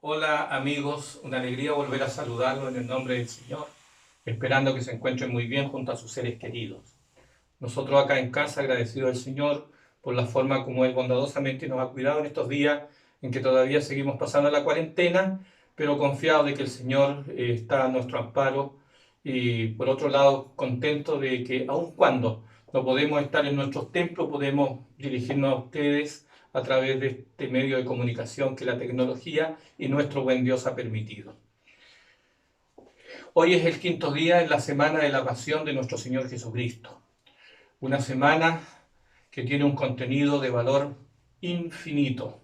Hola amigos, una alegría volver a saludarlos en el nombre del Señor, esperando que se encuentren muy bien junto a sus seres queridos. Nosotros acá en casa, agradecidos al Señor por la forma como Él bondadosamente nos ha cuidado en estos días en que todavía seguimos pasando la cuarentena, pero confiados de que el Señor está a nuestro amparo y por otro lado contentos de que aun cuando no podemos estar en nuestros templos, podemos dirigirnos a ustedes a través de este medio de comunicación que la tecnología y nuestro buen Dios ha permitido. Hoy es el quinto día en la semana de la pasión de nuestro Señor Jesucristo. Una semana que tiene un contenido de valor infinito.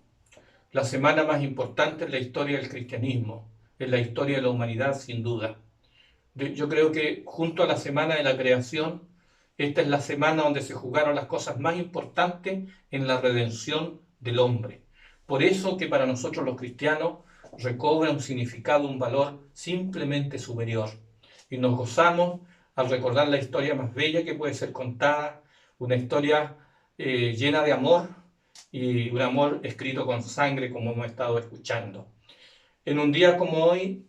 La semana más importante en la historia del cristianismo, en la historia de la humanidad sin duda. Yo creo que junto a la semana de la creación, esta es la semana donde se jugaron las cosas más importantes en la redención del hombre. Por eso que para nosotros los cristianos recobra un significado, un valor simplemente superior. Y nos gozamos al recordar la historia más bella que puede ser contada, una historia llena de amor y un amor escrito con sangre como hemos estado escuchando. En un día como hoy,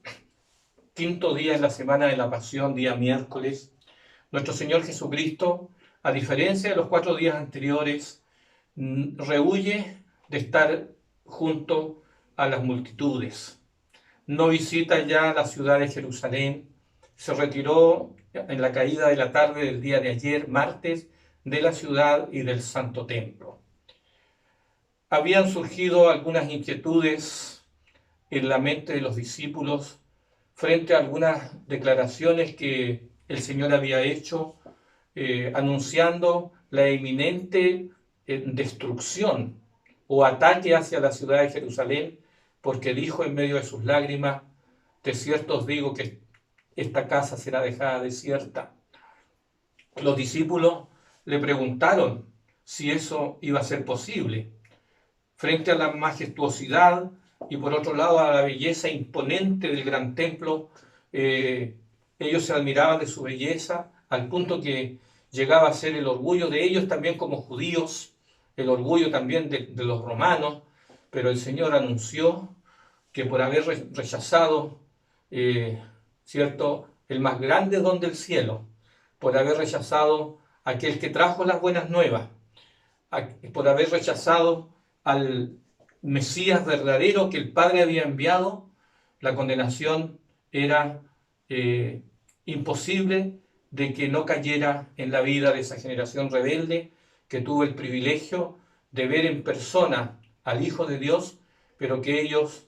quinto día en la semana de la Pasión, día miércoles, nuestro Señor Jesucristo, a diferencia de los 4 días anteriores, rehúye de estar junto a las multitudes. No visita ya la ciudad de Jerusalén, se retiró en la caída de la tarde del día de ayer, martes, de la ciudad y del Santo Templo. Habían surgido algunas inquietudes en la mente de los discípulos frente a algunas declaraciones que el Señor había hecho anunciando la inminente destrucción o ataque hacia la ciudad de Jerusalén, porque dijo en medio de sus lágrimas, de cierto os digo que esta casa será dejada desierta. Los discípulos le preguntaron si eso iba a ser posible frente a la majestuosidad y por otro lado a la belleza imponente del gran templo. Ellos se admiraban de su belleza al punto que llegaba a ser el orgullo de ellos también como judíos, el orgullo también de los romanos, pero el Señor anunció que por haber rechazado, ¿cierto?, el más grande don del cielo, por haber rechazado aquel que trajo las buenas nuevas, por haber rechazado al Mesías verdadero que el Padre había enviado, la condenación era imposible de que no cayera en la vida de esa generación rebelde que tuvo el privilegio de ver en persona al Hijo de Dios, pero que ellos,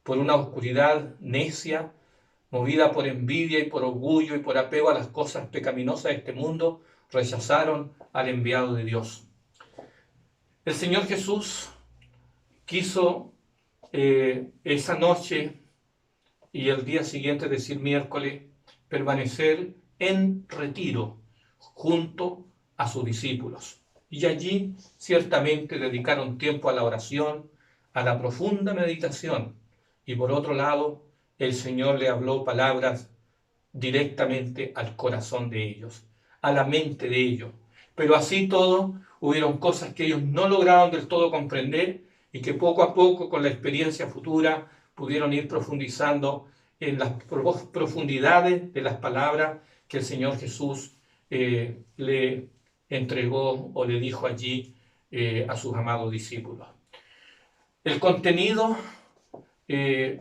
por una oscuridad necia, movida por envidia y por orgullo y por apego a las cosas pecaminosas de este mundo, rechazaron al enviado de Dios. El Señor Jesús quiso esa noche y el día siguiente, es decir, miércoles, permanecer en retiro junto a sus discípulos. Y allí ciertamente dedicaron tiempo a la oración, a la profunda meditación. Y por otro lado, el Señor le habló palabras directamente al corazón de ellos, a la mente de ellos. Pero así todo, hubieron cosas que ellos no lograron del todo comprender y que poco a poco, con la experiencia futura, pudieron ir profundizando en las profundidades de las palabras que el Señor Jesús le entregó o le dijo allí a sus amados discípulos. El contenido de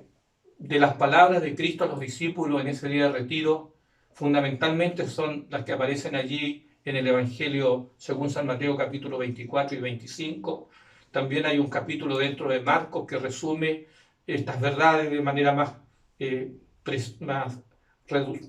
las palabras de Cristo a los discípulos en ese día de retiro, fundamentalmente son las que aparecen allí en el Evangelio según San Mateo capítulo 24 y 25. También hay un capítulo dentro de Marcos que resume estas verdades de manera más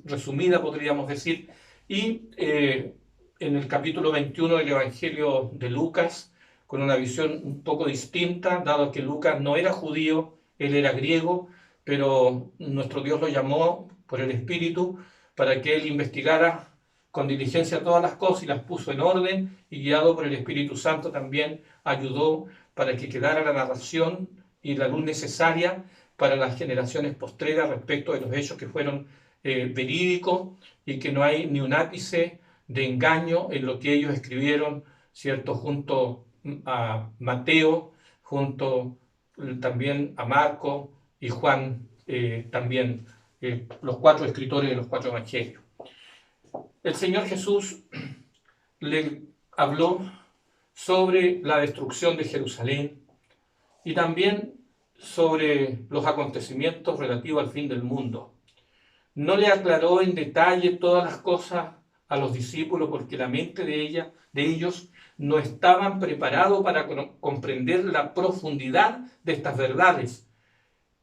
resumida, podríamos decir. Y en el capítulo 21 del Evangelio de Lucas, con una visión un poco distinta, dado que Lucas no era judío, él era griego, pero nuestro Dios lo llamó por el Espíritu para que él investigara con diligencia todas las cosas y las puso en orden, y guiado por el Espíritu Santo también ayudó para que quedara la narración y la luz necesaria para las generaciones postreras respecto de los hechos que fueron verídicos y que no hay ni un ápice de engaño en lo que ellos escribieron, ¿cierto?, junto a Mateo, junto también a Marco y Juan también, los 4 escritores de los 4 evangelios. El Señor Jesús le habló sobre la destrucción de Jerusalén y también sobre los acontecimientos relativos al fin del mundo. No le aclaró en detalle todas las cosas a los discípulos porque la mente de ellos no estaban preparados para comprender la profundidad de estas verdades.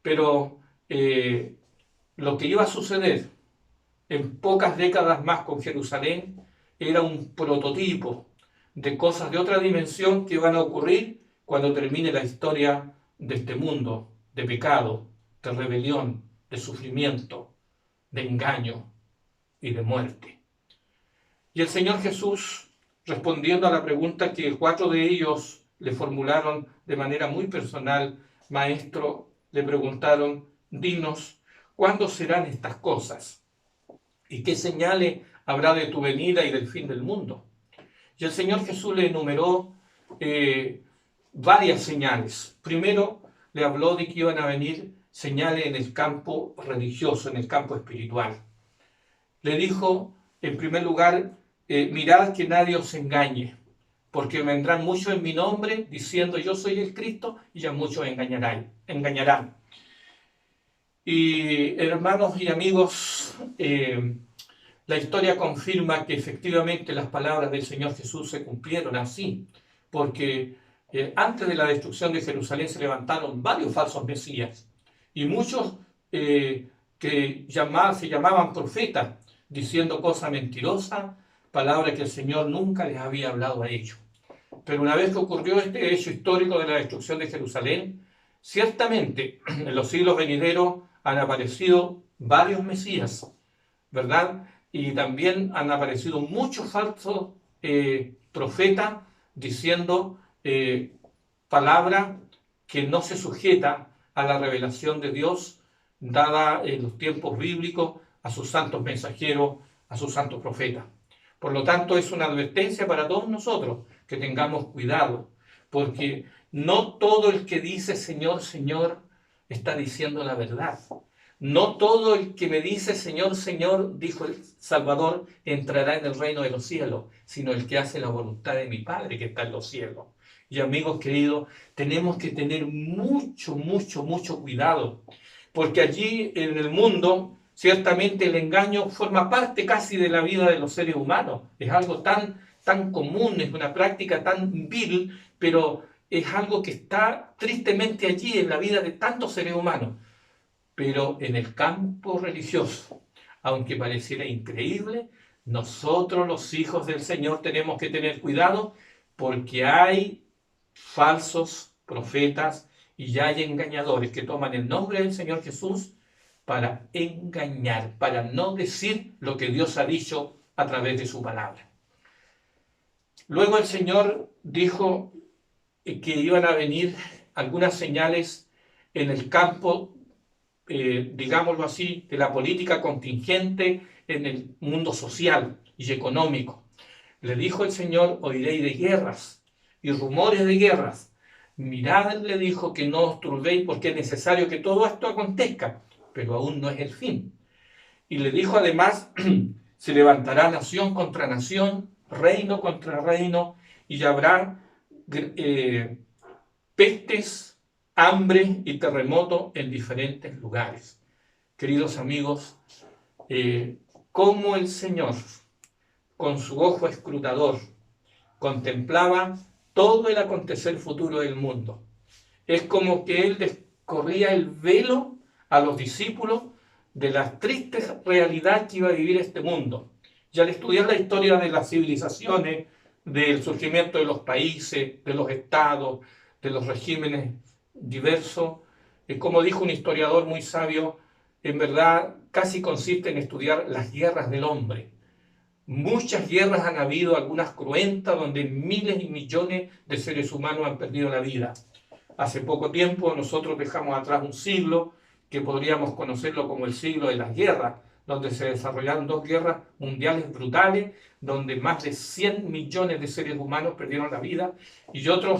Pero lo que iba a suceder en pocas décadas más con Jerusalén era un prototipo de cosas de otra dimensión que van a ocurrir cuando termine la historia de este mundo, de pecado, de rebelión, de sufrimiento, de engaño y de muerte. Y el Señor Jesús, respondiendo a la pregunta que 4 de ellos le formularon de manera muy personal, Maestro, le preguntaron, dinos, ¿cuándo serán estas cosas? ¿Y qué señales habrá de tu venida y del fin del mundo? Y el Señor Jesús le enumeró varias señales. Primero, le habló de que iban a venir señales en el campo religioso, en el campo espiritual. Le dijo, en primer lugar, mirad que nadie os engañe, porque vendrán muchos en mi nombre diciendo yo soy el Cristo y ya muchos engañarán. Y hermanos y amigos, la historia confirma que efectivamente las palabras del Señor Jesús se cumplieron así, porque antes de la destrucción de Jerusalén se levantaron varios falsos mesías y muchos que se llamaban profetas, diciendo cosas mentirosas, palabras que el Señor nunca les había hablado a ellos. Pero una vez que ocurrió este hecho histórico de la destrucción de Jerusalén, ciertamente en los siglos venideros han aparecido varios mesías, ¿verdad? Y también han aparecido muchos falsos profetas diciendo palabra que no se sujeta a la revelación de Dios dada en los tiempos bíblicos a sus santos mensajeros, a sus santos profetas. Por lo tanto, es una advertencia para todos nosotros que tengamos cuidado, porque no todo el que dice Señor, Señor, está diciendo la verdad. No todo el que me dice Señor, Señor, dijo el Salvador, entrará en el reino de los cielos, sino el que hace la voluntad de mi Padre que está en los cielos. Y amigos queridos, tenemos que tener mucho, mucho, mucho cuidado, porque allí en el mundo, ciertamente el engaño forma parte casi de la vida de los seres humanos. Es algo tan común, es una práctica tan vil, pero es algo que está tristemente allí en la vida de tantos seres humanos. Pero en el campo religioso, aunque pareciera increíble, nosotros los hijos del Señor tenemos que tener cuidado porque hay falsos profetas y ya hay engañadores que toman el nombre del Señor Jesús para engañar, para no decir lo que Dios ha dicho a través de su palabra. Luego el Señor dijo que iban a venir algunas señales en el campo, digámoslo así, de la política contingente en el mundo social y económico. Le dijo el Señor, oiréis de guerras y rumores de guerras. Mirad, le dijo, que no os turbéis porque es necesario que todo esto acontezca, pero aún no es el fin. Y le dijo además, se levantará nación contra nación, reino contra reino, y habrá pestes, hambre y terremoto en diferentes lugares. Queridos amigos, cómo el Señor, con su ojo escrutador, contemplaba todo el acontecer futuro del mundo. Es como que Él descorría el velo a los discípulos de la triste realidad que iba a vivir este mundo. Y al estudiar la historia de las civilizaciones, del surgimiento de los países, de los estados, de los regímenes diversos, como dijo un historiador muy sabio, en verdad casi consiste en estudiar las guerras del hombre. Muchas guerras han habido, algunas cruentas, donde miles y millones de seres humanos han perdido la vida. Hace poco tiempo nosotros dejamos atrás un siglo que podríamos conocerlo como el siglo de las guerras, donde se desarrollaron 2 guerras mundiales brutales, donde más de 100 millones de seres humanos perdieron la vida, y otro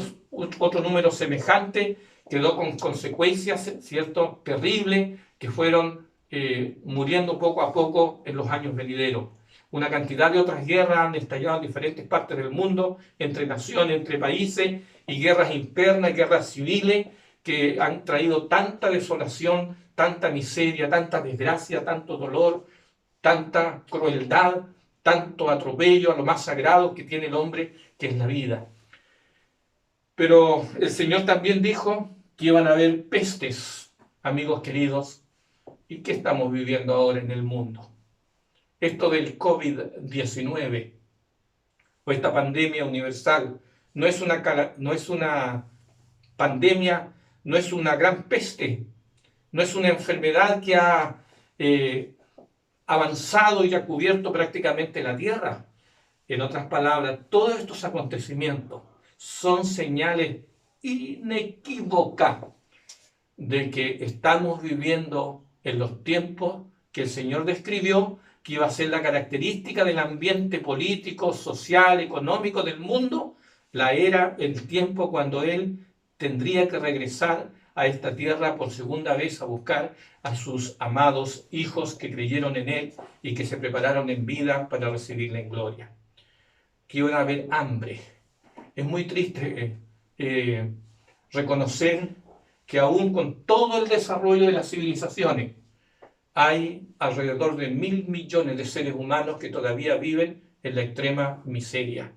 número semejante quedó con consecuencias, ¿cierto?, terribles que fueron muriendo poco a poco en los años venideros. Una cantidad de otras guerras han estallado en diferentes partes del mundo, entre naciones, entre países, y guerras internas, guerras civiles, que han traído tanta desolación, tanta miseria, tanta desgracia, tanto dolor, tanta crueldad, tanto atropello a lo más sagrado que tiene el hombre, que es la vida. Pero el Señor también dijo que iban a haber pestes, amigos queridos. ¿Y qué estamos viviendo ahora en el mundo? Esto del COVID-19 o esta pandemia universal no es una pandemia, no es una gran peste, no es una enfermedad que ha avanzado y ha cubierto prácticamente la tierra. En otras palabras, todos estos acontecimientos son señales inequívocas de que estamos viviendo en los tiempos que el Señor describió, que iba a ser la característica del ambiente político, social, económico del mundo, la era, el tiempo cuando Él tendría que regresar a esta tierra por segunda vez a buscar a sus amados hijos que creyeron en Él y que se prepararon en vida para recibirle en gloria. Que iban a haber hambre. Es muy triste reconocer que aún con todo el desarrollo de las civilizaciones, hay alrededor de 1.000 millones de seres humanos que todavía viven en la extrema miseria.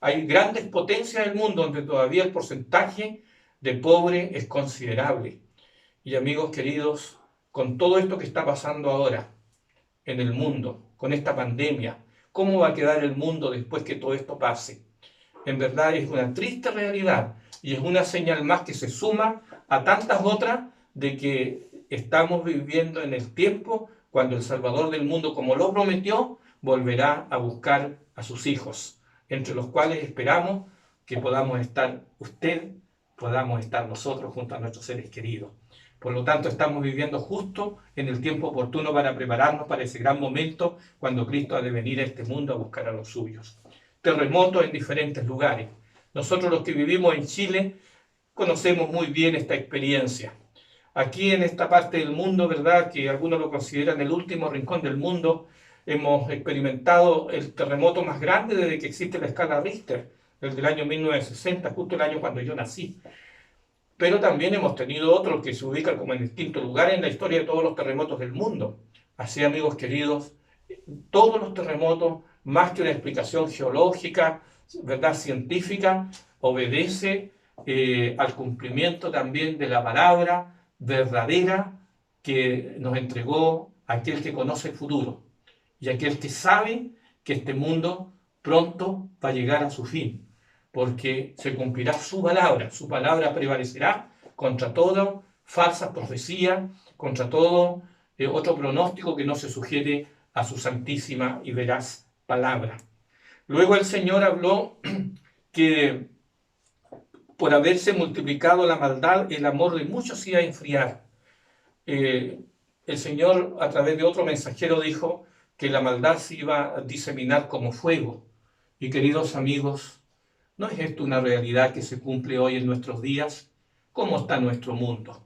Hay grandes potencias del mundo donde todavía el porcentaje de pobres es considerable. Y amigos queridos, con todo esto que está pasando ahora en el mundo, con esta pandemia, ¿cómo va a quedar el mundo después que todo esto pase? En verdad es una triste realidad y es una señal más que se suma a tantas otras de que estamos viviendo en el tiempo cuando el Salvador del mundo, como lo prometió, volverá a buscar a sus hijos, entre los cuales esperamos que podamos estar podamos estar nosotros junto a nuestros seres queridos. Por lo tanto, estamos viviendo justo en el tiempo oportuno para prepararnos para ese gran momento cuando Cristo ha de venir a este mundo a buscar a los suyos. Terremotos en diferentes lugares. Nosotros los que vivimos en Chile conocemos muy bien esta experiencia. Aquí en esta parte del mundo, ¿verdad?, que algunos lo consideran el último rincón del mundo, hemos experimentado el terremoto más grande desde que existe la escala Richter, desde el año 1960, justo el año cuando yo nací. Pero también hemos tenido otro que se ubica como en el quinto lugar en la historia de todos los terremotos del mundo. Así, amigos queridos, todos los terremotos, más que una explicación geológica, ¿verdad?, científica, obedece al cumplimiento también de la palabra verdadera que nos entregó aquel que conoce el futuro y aquel que sabe que este mundo pronto va a llegar a su fin, porque se cumplirá su palabra prevalecerá contra toda falsa profecía, contra todo otro pronóstico que no se sujete a su santísima y veraz palabra. Luego el Señor habló que por haberse multiplicado la maldad, el amor de muchos se iba a enfriar. El Señor, a través de otro mensajero, dijo que la maldad se iba a diseminar como fuego. Y queridos amigos, ¿no es esto una realidad que se cumple hoy en nuestros días? ¿Cómo está nuestro mundo?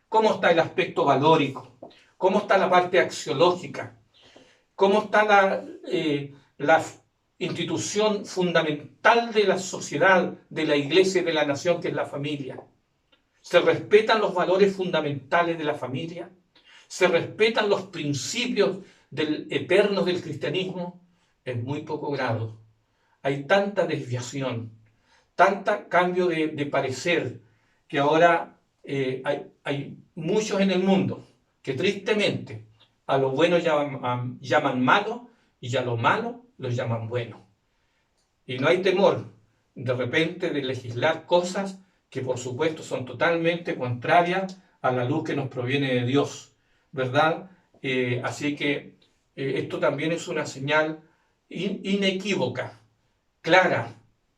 ¿Cómo está el aspecto valórico? ¿Cómo está la parte axiológica? ¿Cómo está la institución fundamental de la sociedad, de la iglesia y de la nación, que es la familia? ¿Se respetan los valores fundamentales de la familia? ¿Se respetan los principios eternos del cristianismo? En muy poco grado. Hay tanta desviación, tanta cambio de parecer, que ahora hay muchos en el mundo que tristemente a lo bueno llaman malo y a lo malo lo llaman bueno. Y no hay temor de repente de legislar cosas que por supuesto son totalmente contrarias a la luz que nos proviene de Dios, ¿verdad? Así que esto también es una señal inequívoca, clara,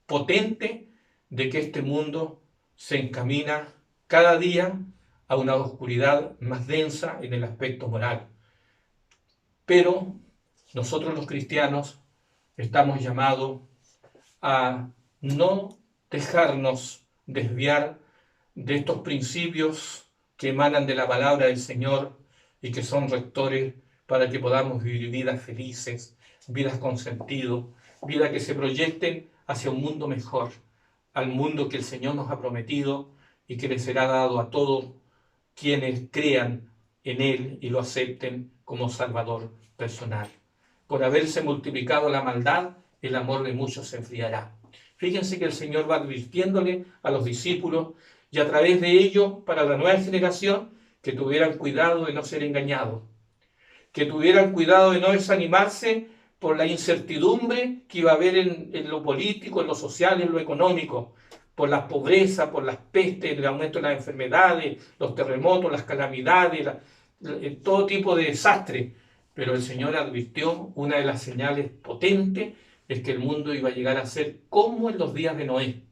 potente, de que este mundo se encamina cada día a una oscuridad más densa en el aspecto moral. Pero nosotros los cristianos estamos llamados a no dejarnos desviar de estos principios que emanan de la palabra del Señor y que son rectores para que podamos vivir vidas felices, vidas con sentido, vidas que se proyecten hacia un mundo mejor, al mundo que el Señor nos ha prometido y que le será dado a todos quienes crean en Él y lo acepten como Salvador personal. Por haberse multiplicado la maldad, el amor de muchos se enfriará. Fíjense que el Señor va advirtiéndole a los discípulos y a través de ello para la nueva generación que tuvieran cuidado de no ser engañados, que tuvieran cuidado de no desanimarse por la incertidumbre que iba a haber en lo político, en lo social, en lo económico, por la pobreza, por las pestes, el aumento de las enfermedades, los terremotos, las calamidades, todo tipo de desastres. Pero el Señor advirtió, una de las señales potentes es que el mundo iba a llegar a ser como en los días de Noé,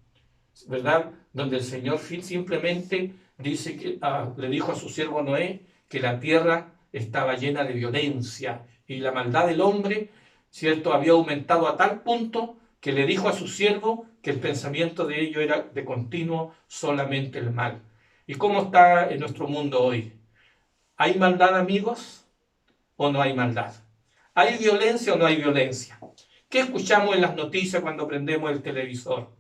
¿verdad? Donde el Señor simplemente dice que, le dijo a su siervo Noé que la tierra estaba llena de violencia y la maldad del hombre, ¿cierto?, había aumentado a tal punto que le dijo a su siervo que el pensamiento de ello era de continuo solamente el mal. ¿Y cómo está en nuestro mundo hoy? ¿Hay maldad, amigos, o no hay maldad? ¿Hay violencia o no hay violencia? ¿Qué escuchamos en las noticias cuando prendemos el televisor?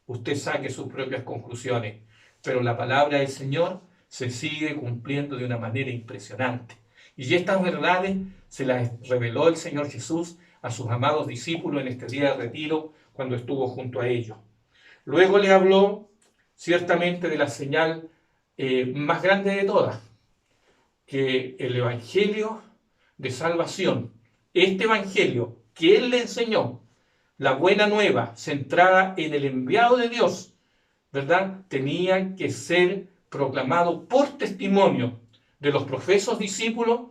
Usted saque sus propias conclusiones, pero la palabra del Señor se sigue cumpliendo de una manera impresionante. Y estas verdades se las reveló el Señor Jesús a sus amados discípulos en este día de retiro cuando estuvo junto a ellos. Luego le habló ciertamente de la señal más grande de todas, que el Evangelio de salvación, este Evangelio que Él le enseñó, la buena nueva, centrada en el enviado de Dios, ¿verdad?, tenía que ser proclamado por testimonio de los profesos discípulos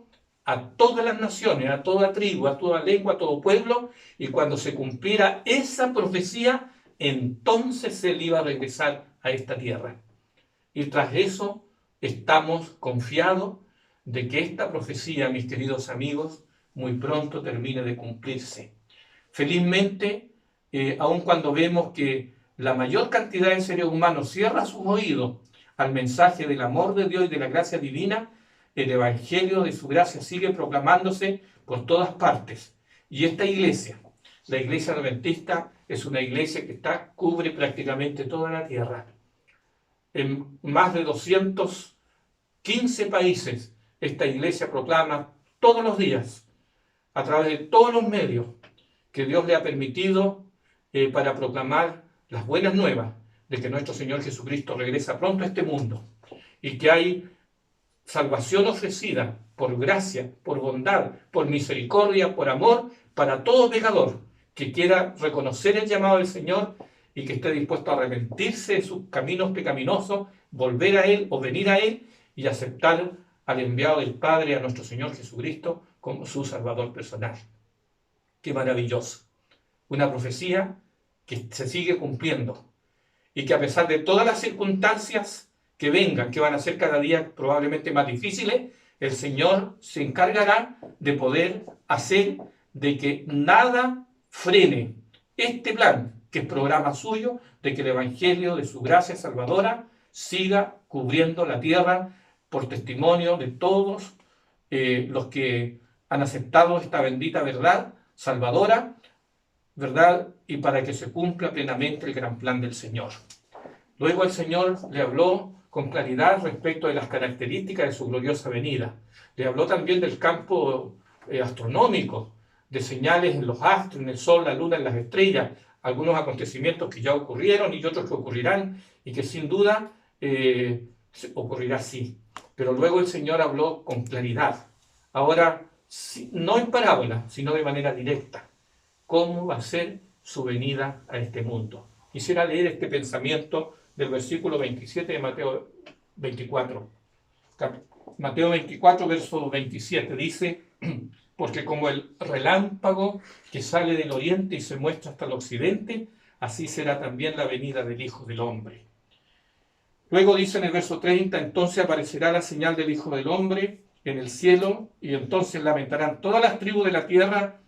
a todas las naciones, a toda tribu, a toda lengua, a todo pueblo, y cuando se cumpliera esa profecía, entonces Él iba a regresar a esta tierra. Y tras eso estamos confiados de que esta profecía, mis queridos amigos, muy pronto termine de cumplirse. Felizmente, aun cuando vemos que la mayor cantidad de seres humanos cierra sus oídos al mensaje del amor de Dios y de la gracia divina, el Evangelio de su gracia sigue proclamándose por todas partes. Y esta iglesia, la iglesia adventista, es una iglesia que cubre prácticamente toda la tierra. En más de 215 países, esta iglesia proclama todos los días, a través de todos los medios que Dios le ha permitido para proclamar las buenas nuevas de que nuestro Señor Jesucristo regresa pronto a este mundo y que hay salvación ofrecida por gracia, por bondad, por misericordia, por amor para todo pecador que quiera reconocer el llamado del Señor y que esté dispuesto a arrepentirse de sus caminos pecaminosos, volver a Él o venir a Él y aceptar al enviado del Padre, a nuestro Señor Jesucristo, como su Salvador personal. ¡Qué maravilloso! Una profecía que se sigue cumpliendo y que a pesar de todas las circunstancias que vengan, que van a ser cada día probablemente más difíciles, el Señor se encargará de poder hacer de que nada frene este plan, que es programa suyo, de que el Evangelio de su gracia salvadora siga cubriendo la tierra por testimonio de todos los que han aceptado esta bendita verdad salvadora, ¿verdad? Y para que se cumpla plenamente el gran plan del Señor. Luego el Señor le habló con claridad respecto de las características de su gloriosa venida. Le habló también del campo astronómico, de señales en los astros, en el sol, la luna, en las estrellas, algunos acontecimientos que ya ocurrieron y otros que ocurrirán y que sin duda ocurrirá así. Pero luego el Señor habló con claridad. Ahora, no en parábola, sino de manera directa. ¿Cómo va a ser su venida a este mundo? Quisiera leer este pensamiento del versículo 27 de Mateo 24. Mateo 24, verso 27, dice: porque como el relámpago que sale del oriente y se muestra hasta el occidente, así será también la venida del Hijo del Hombre. Luego dice en el verso 30, entonces aparecerá la señal del Hijo del Hombre en el cielo, y entonces lamentarán todas las tribus de la tierra,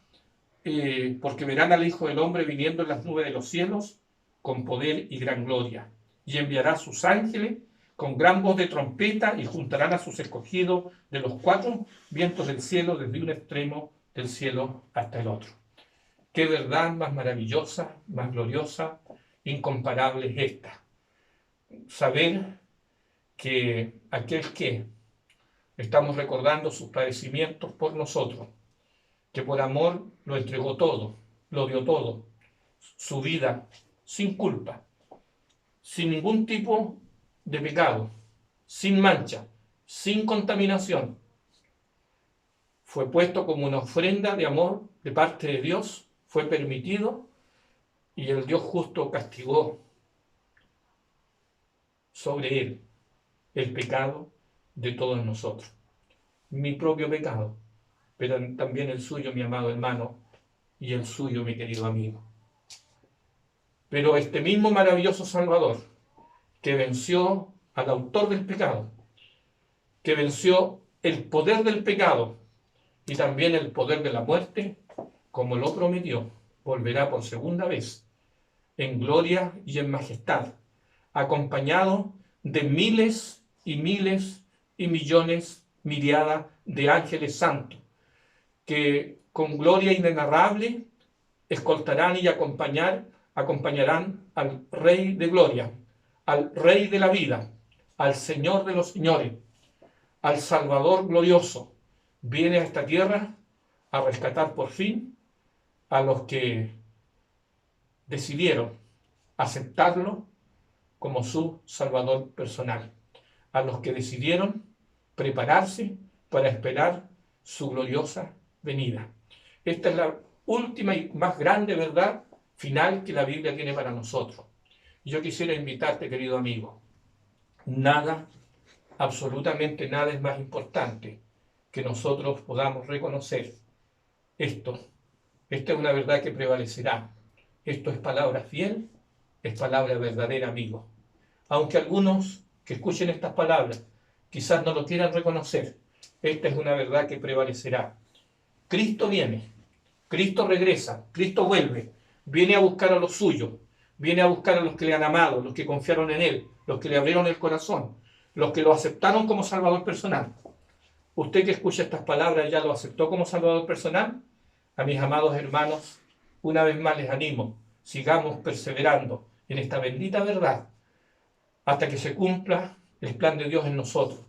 porque verán al Hijo del Hombre viniendo en las nubes de los cielos con poder y gran gloria. y enviará a sus ángeles con gran voz de trompeta y juntarán a sus escogidos de los cuatro vientos del cielo, desde un extremo del cielo hasta el otro. Qué verdad más maravillosa, más gloriosa, incomparable es esta. Saber que aquel que estamos recordando sus padecimientos por nosotros, que por amor lo entregó todo, lo dio todo, su vida sin culpa, sin ningún tipo de pecado, sin mancha, sin contaminación, fue puesto como una ofrenda de amor de parte de Dios, fue permitido y el Dios justo castigó sobre él el pecado de todos nosotros. Mi propio pecado, pero también el suyo, mi amado hermano, y el suyo, mi querido amigo. Pero este mismo maravilloso Salvador, que venció al autor del pecado, que venció el poder del pecado y también el poder de la muerte, como lo prometió, volverá por segunda vez, en gloria y en majestad, acompañado de miles y miles y millones, miriadas de ángeles santos, que con gloria inenarrable escoltarán y acompañarán al Rey de gloria, al Rey de la vida, al Señor de los señores, al Salvador glorioso. Viene a esta tierra a rescatar por fin a los que decidieron aceptarlo como su Salvador personal, a los que decidieron prepararse para esperar su gloriosa venida. Esta es la última y más grande verdad final que la Biblia tiene para nosotros. Y yo quisiera invitarte, querido amigo, nada, absolutamente nada es más importante que nosotros podamos reconocer esto. Esta es una verdad que prevalecerá. Esto es palabra fiel, es palabra verdadera, amigo. Aunque algunos que escuchen estas palabras quizás no lo quieran reconocer, esta es una verdad que prevalecerá. Cristo viene, Cristo regresa, Cristo vuelve, viene a buscar a los suyos, viene a buscar a los que le han amado, los que confiaron en Él, los que le abrieron el corazón, los que lo aceptaron como Salvador personal. Usted que escucha estas palabras, ¿ya lo aceptó como Salvador personal? A mis amados hermanos, una vez más les animo, sigamos perseverando en esta bendita verdad hasta que se cumpla el plan de Dios en nosotros.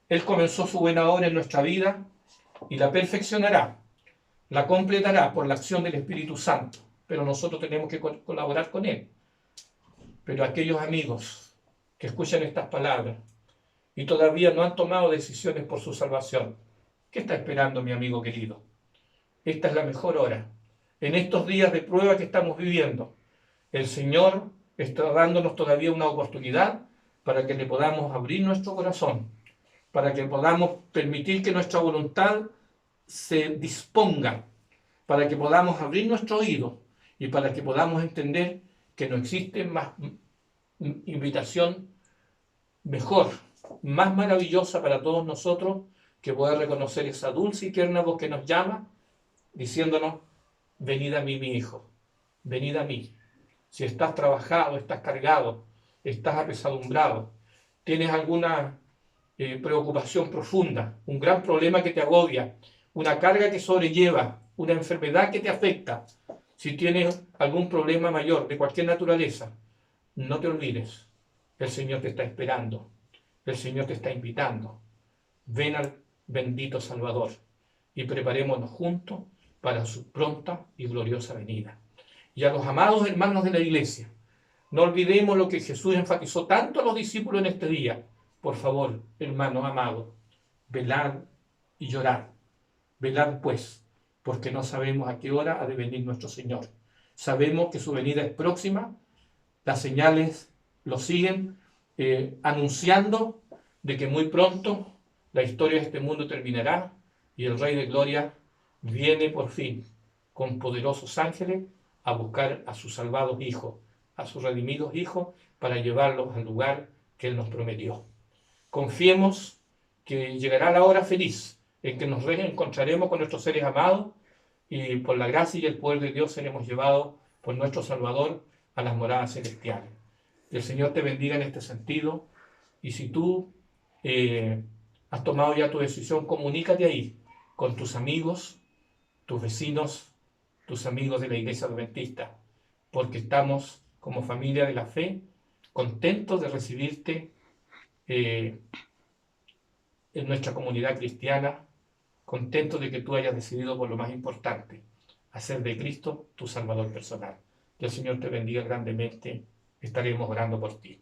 Él comenzó su buena obra en nuestra vida y la perfeccionará, la completará por la acción del Espíritu Santo, pero nosotros tenemos que colaborar con Él. Pero aquellos amigos que escuchan estas palabras y todavía no han tomado decisiones por su salvación, ¿qué está esperando, mi amigo querido? Esta es la mejor hora. En estos días de prueba que estamos viviendo, el Señor está dándonos todavía una oportunidad para que le podamos abrir nuestro corazón, para que podamos permitir que nuestra voluntad se disponga, para que podamos abrir nuestro oído y para que podamos entender que no existe más invitación mejor, más maravillosa para todos nosotros que poder reconocer esa dulce y tierna voz que nos llama, diciéndonos: venid a mí, mi hijo, venid a mí. Si estás trabajado, estás cargado, estás apesadumbrado, tienes alguna preocupación profunda, un gran problema que te agobia, una carga que sobrelleva, una enfermedad que te afecta, si tienes algún problema mayor de cualquier naturaleza, no te olvides, el Señor te está esperando, el Señor te está invitando. Ven al bendito Salvador y preparémonos juntos para su pronta y gloriosa venida. Y a los amados hermanos de la iglesia, no olvidemos lo que Jesús enfatizó tanto a los discípulos en este día. Por favor, hermanos amados, velad y llorad. Velad pues, porque no sabemos a qué hora ha de venir nuestro Señor. Sabemos que su venida es próxima, las señales lo siguen anunciando de que muy pronto la historia de este mundo terminará y el Rey de Gloria viene por fin con poderosos ángeles a buscar a sus salvados hijos, a sus redimidos hijos, para llevarlos al lugar que Él nos prometió. Confiemos que llegará la hora feliz en que nos reencontraremos con nuestros seres amados y por la gracia y el poder de Dios seremos llevados por nuestro Salvador a las moradas celestiales. Que el Señor te bendiga en este sentido. Y si tú has tomado ya tu decisión, comunícate ahí con tus amigos, tus vecinos, tus amigos de la Iglesia Adventista, porque estamos como familia de la fe contentos de recibirte en nuestra comunidad cristiana, contentos de que tú hayas decidido por lo más importante, hacer de Cristo tu Salvador personal. Que el Señor te bendiga grandemente. Estaremos orando por ti.